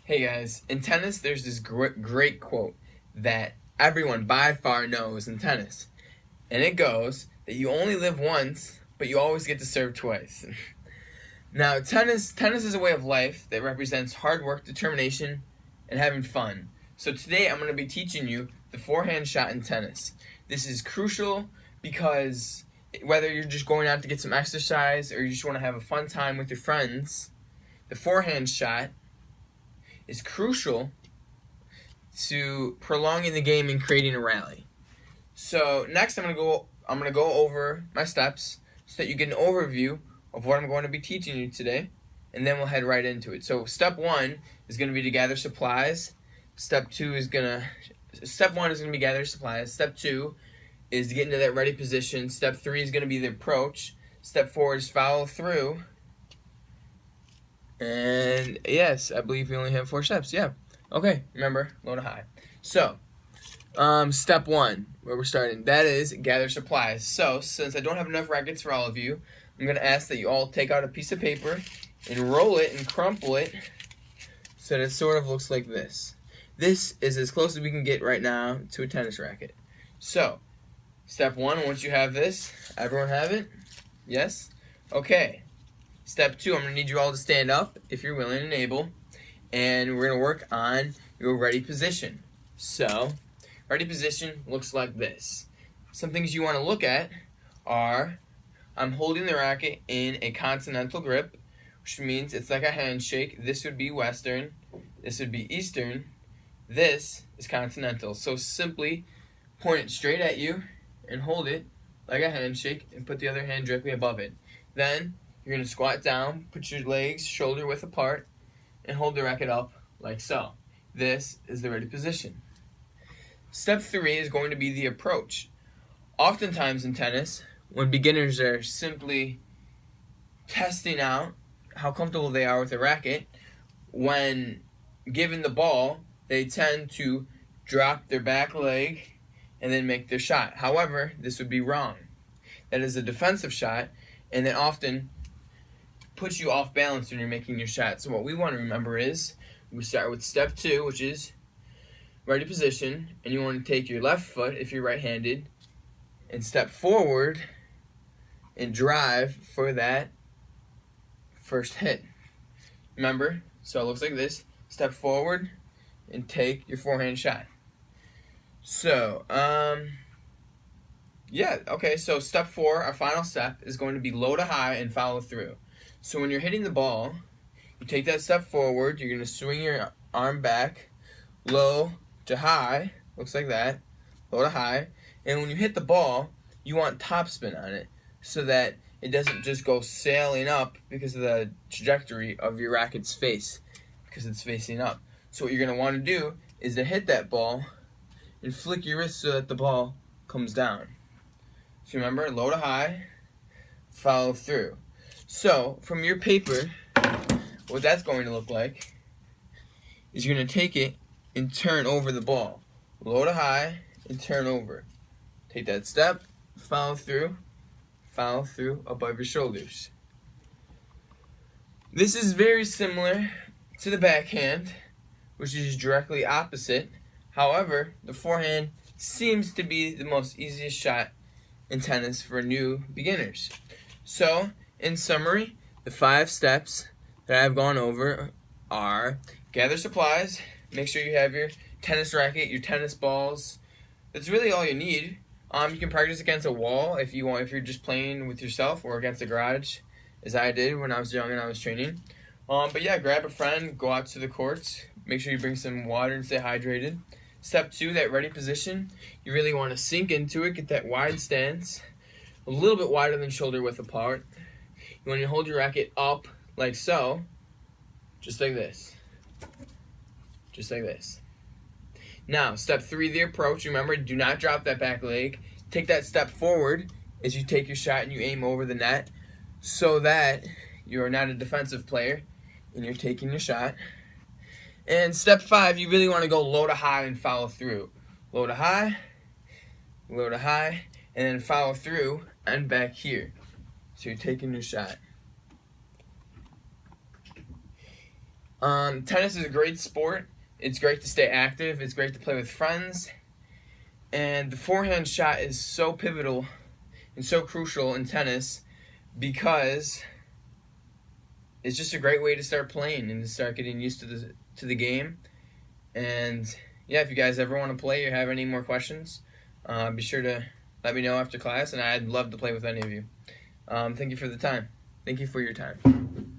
Hey guys, in tennis there's this great quote that everyone by far knows in tennis. And it goes that you only live once, but you always get to serve twice. Now, tennis is a way of life that represents hard work, determination, and having fun. So today I'm going to be teaching you the forehand shot in tennis. This is crucial because whether you're just going out to get some exercise or you just want to have a fun time with your friends, the forehand shot is crucial to prolonging the game and creating a rally. So next I'm gonna go over my steps so that you get an overview of what I'm going to be teaching you today, and then we'll head right into it. So step 1 is going to be to gather supplies. Step 1 is going to be gather supplies. Step 2 is to get into that ready position. Step 3 is going to be the approach. Step 4 is follow through. And yes, I believe we only have 4 steps. Yeah. Okay, remember, low to high. So, step 1, where we're starting, that is gather supplies. So, since I don't have enough rackets for all of you, I'm going to ask that you all take out a piece of paper and roll it and crumple it so that it sort of looks like this. This is as close as we can get right now to a tennis racket. So, step 1, once you have this, everyone have it? Yes? Okay. Step 2, I'm going to need you all to stand up if you're willing and able, and we're going to work on your ready position. So, ready position looks like this. Some things you want to look at are, I'm holding the racket in a continental grip, which means it's like a handshake. This would be Western, this would be Eastern, this is continental. So simply point it straight at you and hold it like a handshake and put the other hand directly above it. Then you're going to squat down, put your legs shoulder width apart, and hold the racket up like so. This is the ready position. Step 3 is going to be the approach. Oftentimes in tennis, when beginners are simply testing out how comfortable they are with the racket, when given the ball, they tend to drop their back leg and then make their shot. However, this would be wrong. That is a defensive shot, and that often puts you off balance when you're making your shot. So what we want to remember is, we start with step 2, which is ready position, and you want to take your left foot, if you're right-handed, and step forward and drive for that first hit. Remember, so it looks like this. Step forward and take your forehand shot. So, so step 4, our final step, is going to be low to high and follow through. So when you're hitting the ball, you take that step forward, you're going to swing your arm back, low to high, looks like that, low to high, and when you hit the ball, you want topspin on it so that it doesn't just go sailing up because of the trajectory of your racket's face, because it's facing up. So what you're going to want to do is to hit that ball and flick your wrist so that the ball comes down. So remember, low to high, follow through. So from your paper, what that's going to look like is you're going to take it and turn over the ball. Low to high and turn over. Take that step, follow through above your shoulders. This is very similar to the backhand, which is directly opposite. However, the forehand seems to be the most easiest shot in tennis for new beginners. So, in summary, the 5 steps that I've gone over are gather supplies, make sure you have your tennis racket, your tennis balls. That's really all you need. You can practice against a wall if you want, if you're just playing with yourself, or against a garage, as I did when I was young and I was training. But yeah, grab a friend, go out to the courts, make sure you bring some water and stay hydrated. Step 2, that ready position, you really want to sink into it, get that wide stance, a little bit wider than shoulder width apart. You want to hold your racket up like so, just like this. Just like this. Now, step 3, the approach. Remember, do not drop that back leg. Take that step forward as you take your shot and you aim over the net so that you're not a defensive player and you're taking your shot. And step 5, you really want to go low to high and follow through. Low to high, and then follow through and back here. So you're taking your shot. Tennis is a great sport. It's great to stay active. It's great to play with friends. And the forehand shot is so pivotal and so crucial in tennis because it's just a great way to start playing and to start getting used to the game. And yeah, if you guys ever want to play or have any more questions, be sure to let me know after class, and I'd love to play with any of you. Thank you for the time. Thank you for your time.